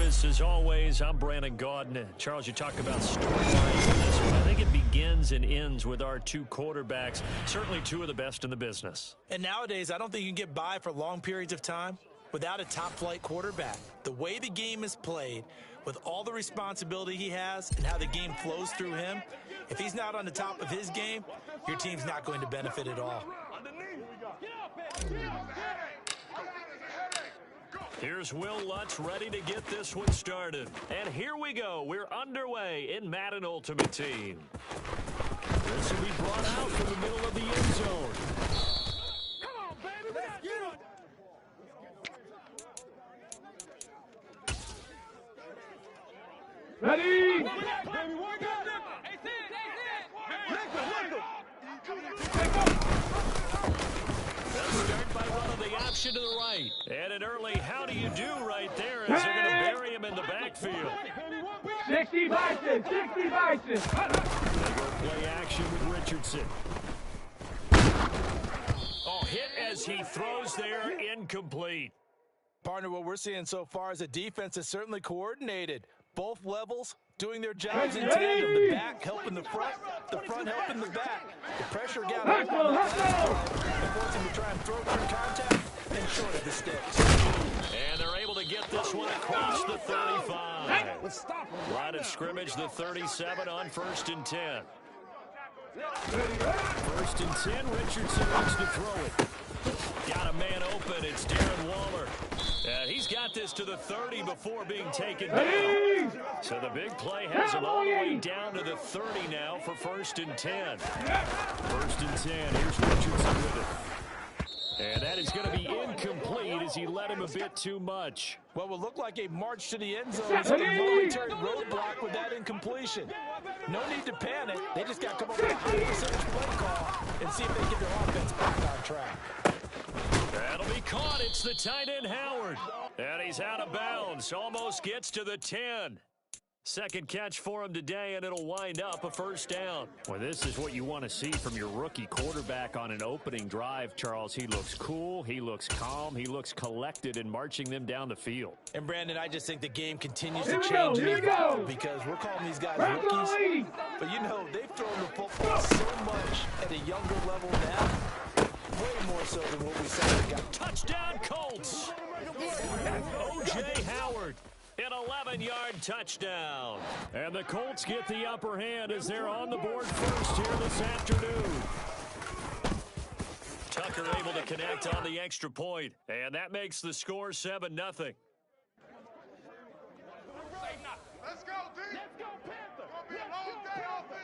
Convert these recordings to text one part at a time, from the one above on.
this, as always, I'm Brandon Gaudin. Charles, you talk about storylines in this one. I think it begins and ends with our two quarterbacks, certainly two of the best in the business. And nowadays, I don't think you can get by for long periods of time without a top-flight quarterback. The way the game is played, with all the responsibility he has and how the game flows through him, if he's not on the top of his game, your team's not going to benefit at all. Here's Will Lutz ready to get this one started. And here we go. We're underway in Madden Ultimate Team. This will be brought out from the middle of the end zone. Come on, baby. Let's get it. Ready? Baby, work out. They'll start by running the option to the right. And an early how do you do right there as they're going to bury him in the backfield. 60 Bison, 60 Bison. They go play action with Richardson. Oh, hit as he throws there, incomplete. Partner, what we're seeing so far is a defense that's certainly coordinated. Both levels doing their jobs in tandem. The back helping the front helping the back. The pressure got over on the forced him to try and throw through contact and short of the sticks. And they're able to get this one across the 35. Line of scrimmage, the 37 on 1st and 10. 1st and 10, Richardson looks to throw it. Got a man open, it's Darren Waller. He's got this to the 30 before being taken down. So the big play has him all the way down to the 30 now for 1st and 10. 1st and 10, here's Richardson with it. And that is going to be incomplete as he led him a bit too much. What will look like a march to the end zone is a momentary roadblock with that incompletion. No need to panic. They just got to come up with a high percentage play call and see if they get their offense back on track. That'll be caught. It's the tight end, Howard. And he's out of bounds. Almost gets to the 10. Second catch for him today, and it'll wind up a 1st down. Well, this is what you want to see from your rookie quarterback on an opening drive, Charles. He looks cool. He looks calm. He looks collected in marching them down the field. And, Brandon, I just think the game continues to change and evolve because we're calling these guys rookies. But, you know, they've thrown the football so much at a younger level now. Way more so than what we saw. Touchdown, Colts! O.J. Howard. An 11-yard touchdown. And the Colts get the upper hand as they're on the board first here this afternoon. Tucker able to connect on the extra point, and that makes the score 7-0. Let's go, D. Let's go, Panther.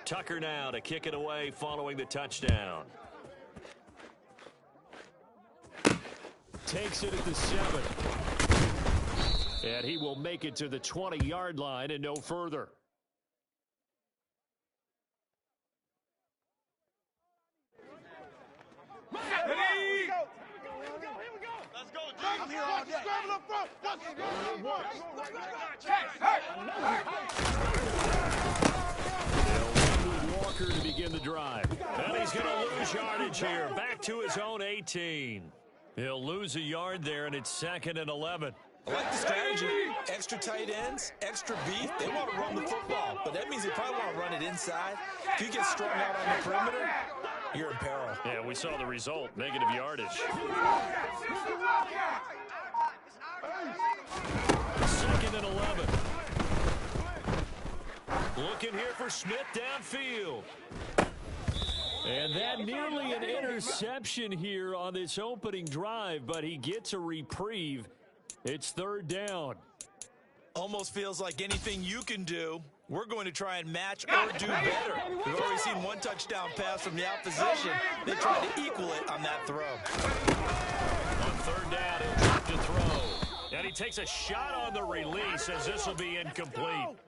Tucker now to kick it away following the touchdown. Takes it at the 7. And he will make it to the 20-yard line and no further. Here we go. Let's go, D. I'm here all day. Scramble up front. Walker to begin the drive. And he's going to lose yardage here. Back to his own 18. He'll lose a yard there, and it's 2nd and 11. I like the strategy. Extra tight ends, extra beef. They want to run the football, but that means they probably want to run it inside. If you get strung out on the perimeter, you're in peril. Yeah, we saw the result, negative yardage. 2nd and 11. Looking here for Smith downfield. And that nearly an interception here on this opening drive, but he gets a reprieve. It's 3rd down. Almost feels like anything you can do, we're going to try and match or do better. We've already seen one touchdown pass from the opposition. They tried to equal it on that throw. On 3rd down, he'll drop to throw. And he takes a shot on the release as this will be incomplete.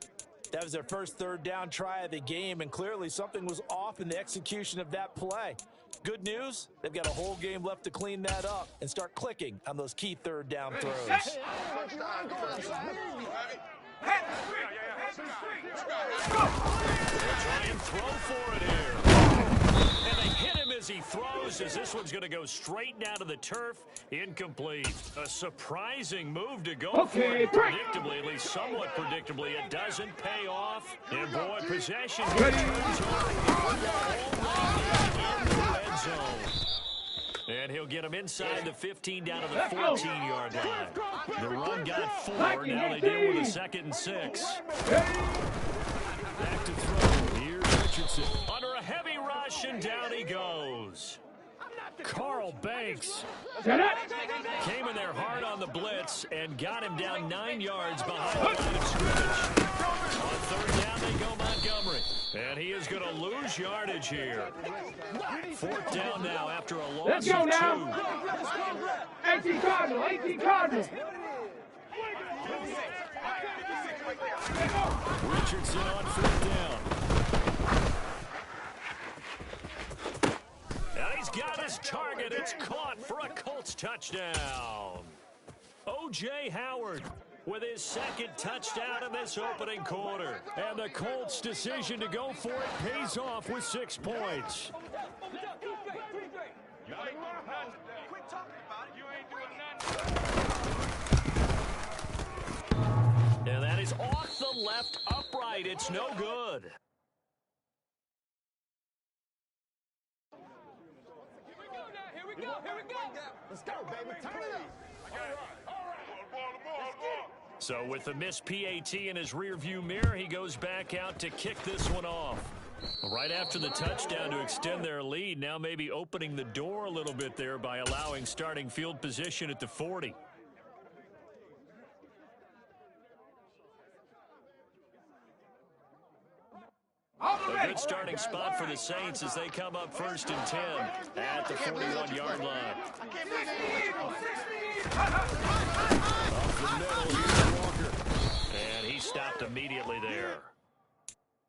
That was their first 3rd down try of the game, and clearly something was off in the execution of that play. Good news, they've got a whole game left to clean that up and start clicking on those key 3rd down throws. Try and throw for it here. And they They hit him as he throws, as this one's going to go straight down to the turf. Incomplete. A surprising move to go for it. Predictably, at least somewhat predictably, it doesn't pay off. And boy, possession here turns over in the red zone. And he'll get him inside the 15 down to the 14-yard line. The run got 4. Now they deal with a 2nd and 6. Back to throw. Here's Richardson. Under a heavy rush, and down he goes. Carl Banks came in there hard on the blitz and got him down 9 yards behind the line of scrimmage. On 3rd down, they go Montgomery. And he is going to lose yardage here. 4th down now after a loss of 2. 18 Cardinal, 18 Cardinal. Richardson on 4th down. And he's got his target. It's caught for a Colts touchdown. O.J. Howard with his 2nd touchdown in this opening quarter. And the Colts' decision to go for it pays off with 6 points. And that is off the left upright. It's no good. Here we go. Let's go, baby. Turn it up. So with the missed PAT in his rearview mirror, he goes back out to kick this one off. Right after the touchdown to extend their lead, now maybe opening the door a little bit there by allowing starting field position at the 40. A good starting spot for the Saints as they come up 1st and 10 at the 41-yard line. Off the middle, here's Walker. And he stopped immediately there.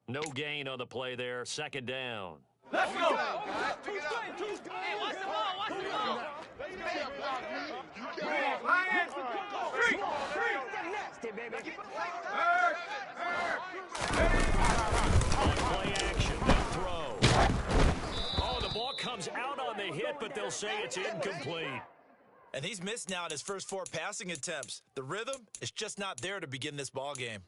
No gain on the play there. 2nd down. Let's go. Hey, watch the ball. Watch the ball. On play action, no throw. Oh, the ball comes out on the hit, but they'll say it's incomplete. And he's missed now in his first 4 passing attempts. The rhythm is just not there to begin this ball game.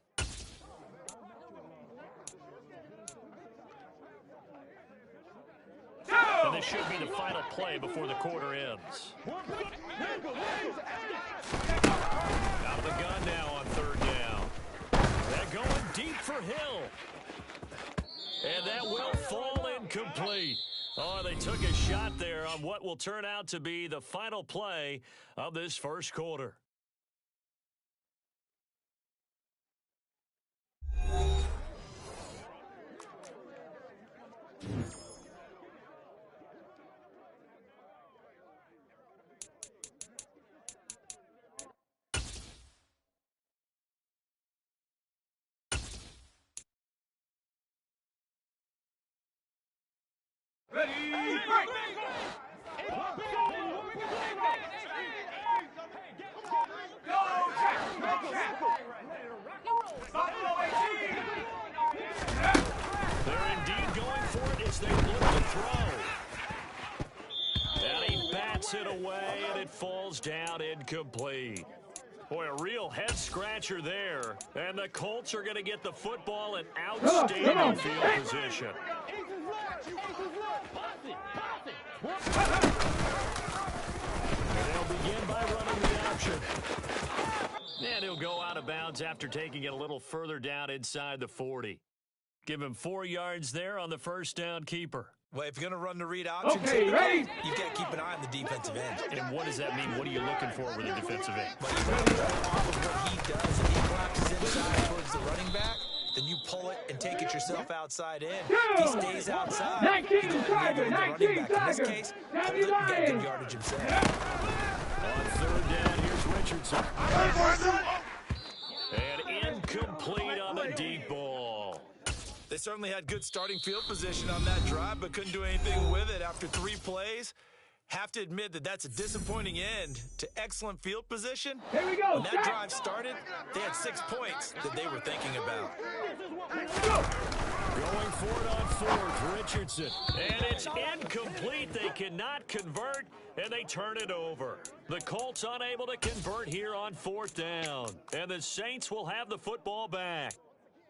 And this should be the final play before the quarter ends. Out of the gun now on 3rd down. They're going deep for Hill. And that will fall incomplete. Oh, they took a shot there on what will turn out to be the final play of this first quarter. Ready, They're indeed going for it as they look to throw. And he bats it away, and it falls down incomplete. Boy, a real head-scratcher there. And the Colts are going to get the football in outstanding field position. And they'll begin by running the option. And he'll go out of bounds after taking it a little further down inside the 40. Give him 4 yards there on the first down keeper. Well, if you're going to run the read option, okay, ready? You've got to keep an eye on the defensive end. And what does that mean? What are you looking for with the defensive end? But you want to go off of what he does. If he collapses inside towards the running back, then you pull it and take it yourself outside in. If he stays outside, 19 Tiger, 19 In this Tiger. case, hold it and get good yardage himself. On 3rd down, here's Richardson. And incomplete on the deep ball. They certainly had good starting field position on that drive, but couldn't do anything with it after 3 plays. Have to admit that that's a disappointing end to excellent field position. Here we go. When that drive started, they had 6 points that they were thinking about. Going for it on fourth, Richardson. And it's incomplete. They cannot convert, and they turn it over. The Colts unable to convert here on fourth down. And the Saints will have the football back.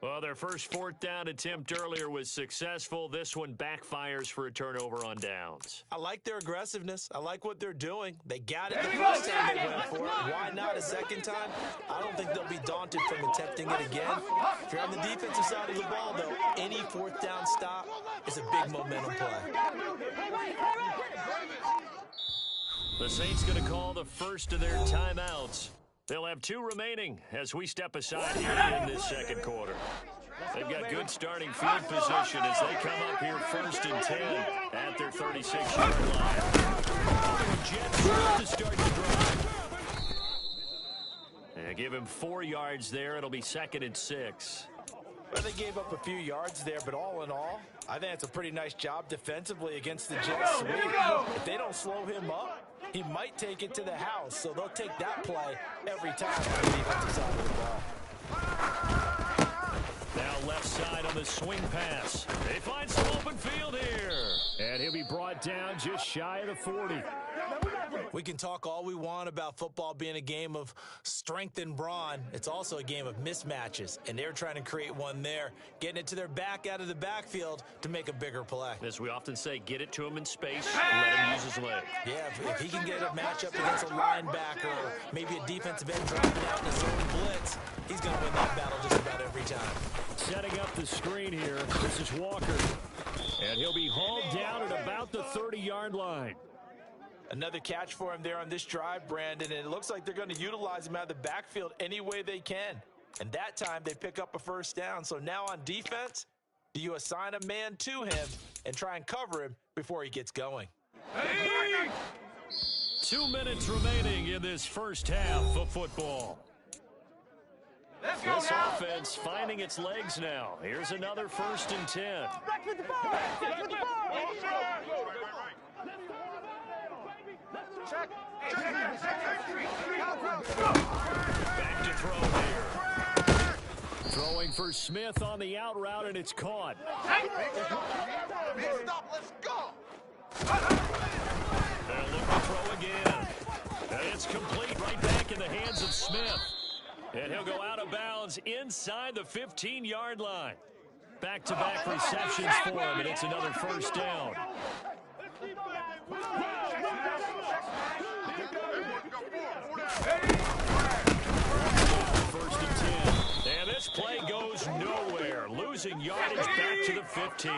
Well, their first fourth down attempt earlier was successful. This one backfires for a turnover on downs. I like their aggressiveness. I like what they're doing. They got it the first time they went for it. Why not a second time? I don't think they'll be daunted from attempting it again. If you're on the defensive side of the ball, though, any fourth down stop is a big momentum play. The Saints going to call the first of their timeouts. They'll have 2 remaining as we step aside here in this second quarter. They've got good starting field position as they come up here first and 10 at their 36-yard line. Jets to start the drive. And give him 4 yards there. It'll be second and 6. Well, they gave up a few yards there, but all in all, I think it's a pretty nice job defensively against the Jets sweep. If they don't slow him up, he might take it to the house, so they'll take that play every time on the defensive side of the ball. Now left side on the swing pass. They find some open field here. And he'll be brought down just shy of the 40. We can talk all we want about football being a game of strength and brawn. It's also a game of mismatches, and they're trying to create one there, getting it to their back out of the backfield to make a bigger play. As we often say, get it to him in space and let him use his leg. Yeah, if he can get a matchup against a linebacker or maybe a defensive end dropping out in a zone blitz, he's going to win that battle just about every time. Setting up the screen here, this is Walker. And he'll be hauled down at about the 30-yard line. Another catch for him there on this drive, Brandon, and it looks like they're going to utilize him out of the backfield any way they can. And that time they pick up a first down. So now on defense, do you assign a man to him and try and cover him before he gets going? 2 minutes remaining in this first half of football. This offense finding its legs now. Here's another first and 10. Back with the ball. Back with the ball. Back to throw here. Throwing for Smith on the out route, and it's caught. Stop, let's go. They'll look to throw again. And it's complete right back in the hands of Smith. And he'll go out of bounds inside the 15-yard line. Back-to-back receptions for him, and it's another first down. First and 10. And this play goes nowhere. Losing yardage back to the 15.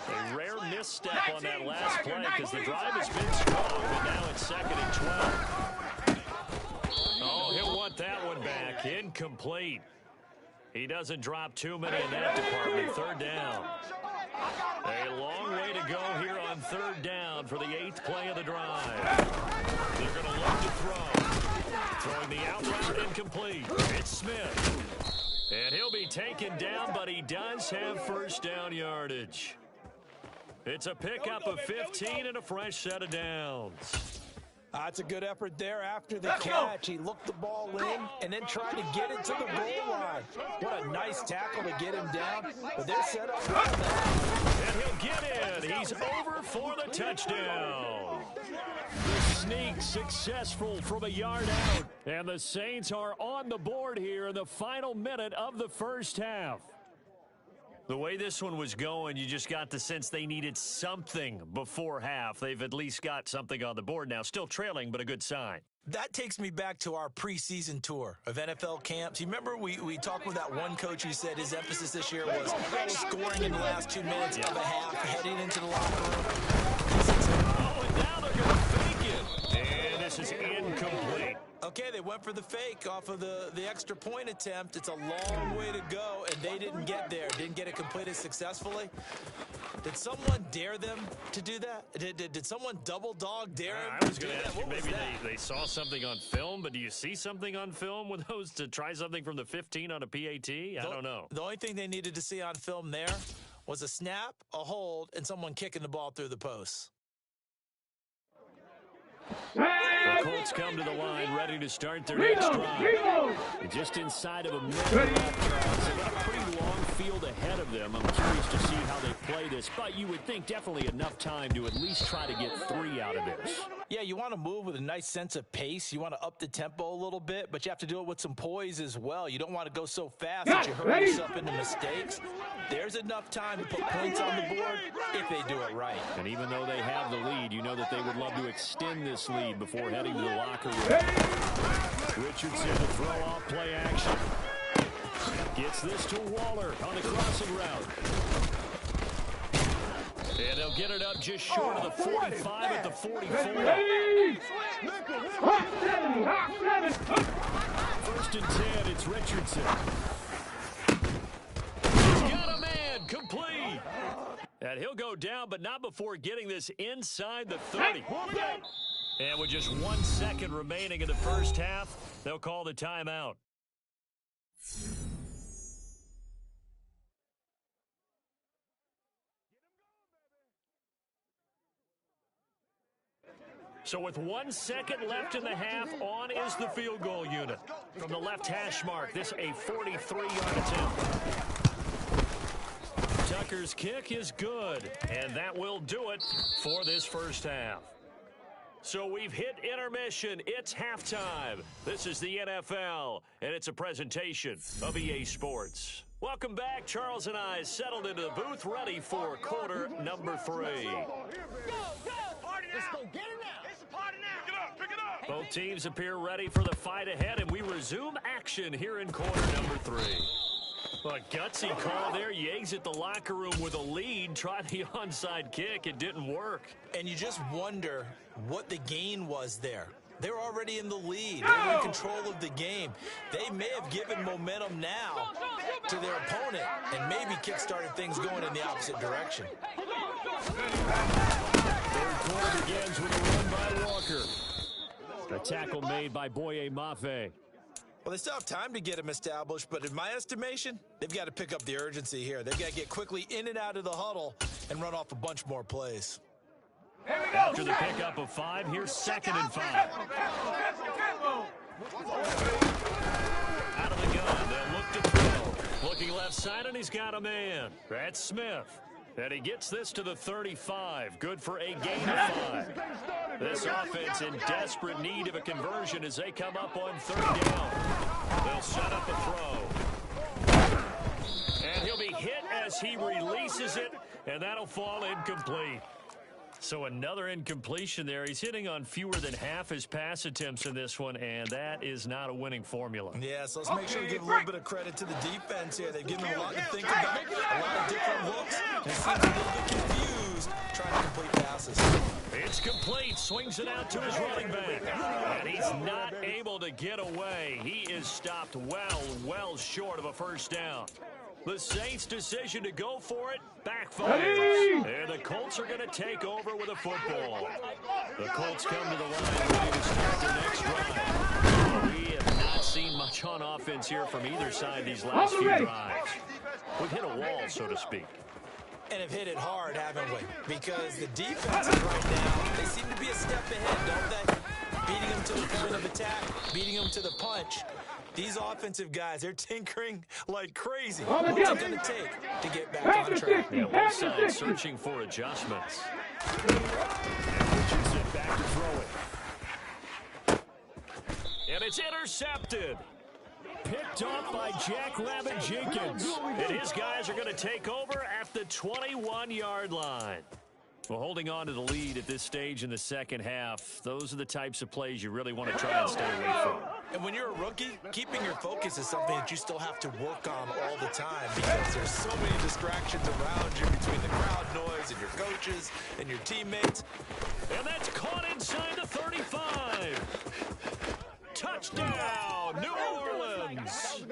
A rare misstep on that last play because the drive has been strong, but now it's second and 12. Oh, he'll want that one back. Incomplete. He doesn't drop too many in that department. Third down. A long way to go here on third down for the 8th play of the drive. They're going to look to throw. Throwing the out route incomplete. It's Smith. And he'll be taken down, but he does have first down yardage. It's a pickup of 15 and a fresh set of downs. It's a good effort there after the catch. He looked the ball in and then tried to get it to the goal line. What a nice tackle to get him down. But they're set up for that. And he'll get in. He's over for the touchdown. The sneak successful from a yard out. And the Saints are on the board here in the final minute of the first half. The way this one was going, you just got the sense they needed something before half. They've at least got something on the board now. Still trailing, but a good sign. That takes me back to our preseason tour of NFL camps. You remember we talked with that one coach who said his emphasis this year was scoring in the last 2 minutes of a half, heading into the locker room. Oh, and now they're going to fake it. And this is incomplete. Okay, they went for the fake off of the extra point attempt. It's a long way to go, and they didn't get there. Didn't get it completed successfully. Did someone dare them to do that? Did someone double dog dare them? I was going to ask you, maybe they saw something on film, but do you see something on film with those to try something from the 15 on a PAT? I don't know. The only thing they needed to see on film there was a snap, a hold, and someone kicking the ball through the posts. The Colts come to the line ready to start their next drive. Just inside of a minute left, Charles. They've got a pretty long field ahead of them. I'm curious to see how they play this, but you would think definitely enough time to at least try to get 3 out of this. Yeah, you want to move with a nice sense of pace. You want to up the tempo a little bit, but you have to do it with some poise as well. You don't want to go so fast that you hurry yourself into mistakes. There's enough time to put points on the board if they do it right. And even though they have the lead, you know that they would love to extend this lead before heading to the locker room. Richardson to throw off play action. Gets this to Waller on the crossing route. And they'll get it up just short of the 45 at the 44. First and 10, it's Richardson. He's got a man, complete. And he'll go down, but not before getting this inside the 30. And with just 1 second remaining in the first half, they'll call the timeout. So with 1 second left in the half, on is the field goal unit. From the left hash mark, this a 43-yard attempt. Tucker's kick is good, and that will do it for this first half. So we've hit intermission. It's halftime. This is the NFL, and it's a presentation of EA Sports. Welcome back. Charles and I settled into the booth, ready for quarter number 3. Let's go get it now. It's a party now. Pick it up. Both teams appear ready for the fight ahead, and we resume action here in quarter number 3. A gutsy call there. You exit the locker room with a lead. Try the onside kick. It didn't work. And you just wonder what the gain was there. They're already in the lead. They're in control of the game. They may have given momentum now to their opponent and maybe kick-started things going in the opposite direction. Third quarter begins with a run by Walker. A tackle made by Boye Mafe. Well, they still have time to get him established, but in my estimation, they've got to pick up the urgency here. They've got to get quickly in and out of the huddle and run off a bunch more plays. After the pickup of 5, here's 2nd and 5. Out of the gun, they'll look to throw. Looking left side, and he's got a man. That's Smith. And he gets this to the 35. Good for a gain of 5. This offense in desperate need of a conversion as they come up on 3rd down. They'll set up a throw. And he'll be hit as he releases it, and that'll fall incomplete. So another incompletion there. He's hitting on fewer than half his pass attempts in this one, and that is not a winning formula. Yeah, so let's make sure we give a little bit of credit to the defense here. They've given them a lot to think about, a lot of different looks. They seem a little bit confused trying to complete passes. It's complete. Swings it out to his running back. And he's not able to get away. He is stopped well short of a first down. The Saints' decision to go for it backfires. And the Colts are going to take over with a football. The Colts come to the line ready to start their next drive. We have not seen much on offense here from either side these last few drives. We've hit a wall, so to speak. And have hit it hard, haven't we? Because the defenses right now, they seem to be a step ahead, don't they? Beating them to the point of attack, beating them to the punch. These offensive guys, they're tinkering like crazy. What's it going to take to get back on track? Yeah, both sides searching for adjustments. Richardson back to throw it. And it's intercepted. Picked off by Jackrabbit Jenkins. And his guys are going to take over at the 21-yard line. Well, holding on to the lead at this stage in the second half, those are the types of plays you really want to try and stay away from. And when you're a rookie, keeping your focus is something that you still have to work on all the time because there's so many distractions around you between the crowd noise and your coaches and your teammates. And that's caught inside the 35. Touchdown, New Orleans.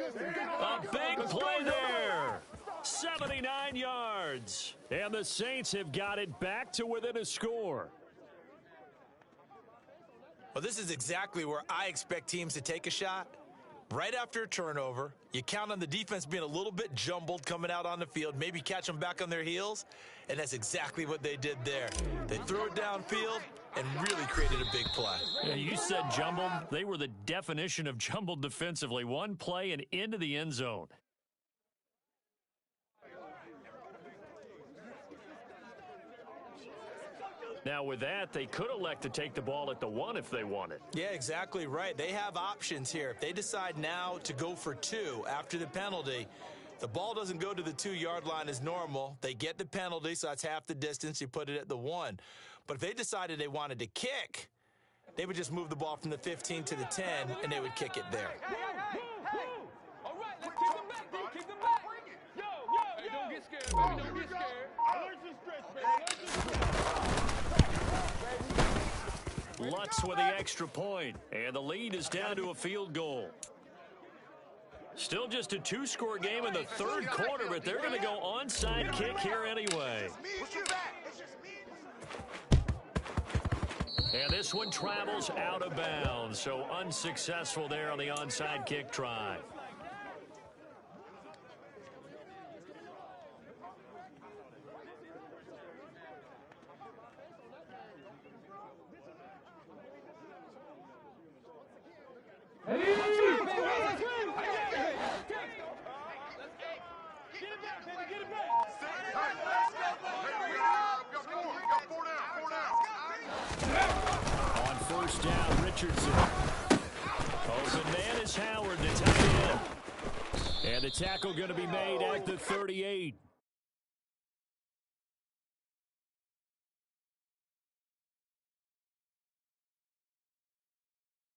A big play there. 79 yards. And the Saints have got it back to within a score. Well, this is exactly where I expect teams to take a shot. Right after a turnover, you count on the defense being a little bit jumbled coming out on the field, maybe catch them back on their heels, and that's exactly what they did there. They threw it downfield and really created a big play. Yeah, you said jumbled. They were the definition of jumbled defensively. One play and into the end zone. Now, with that, they could elect to take the ball at the 1 if they wanted. Yeah, exactly right. They have options here. If they decide now to go for 2 after the penalty, the ball doesn't go to the 2-yard line as normal. They get the penalty, so that's half the distance. You put it at the 1. But if they decided they wanted to kick, they would just move the ball from the 15 to the 10, and they would kick it there. All right, let's kick them back, dude. Kick them back. Yo. Hey, don't get scared, baby. Don't get scared. Learn some stretch, baby. Learn some stretch. Lutz with the extra point, and the lead is down to a field goal. Still just a 2-score game in the third quarter, but they're going to go onside kick here anyway. And this one travels out of bounds, so unsuccessful there on the onside kick try. On first down, Richardson. Open man is Howard, the tight end. And the tackle going to be made at the 38.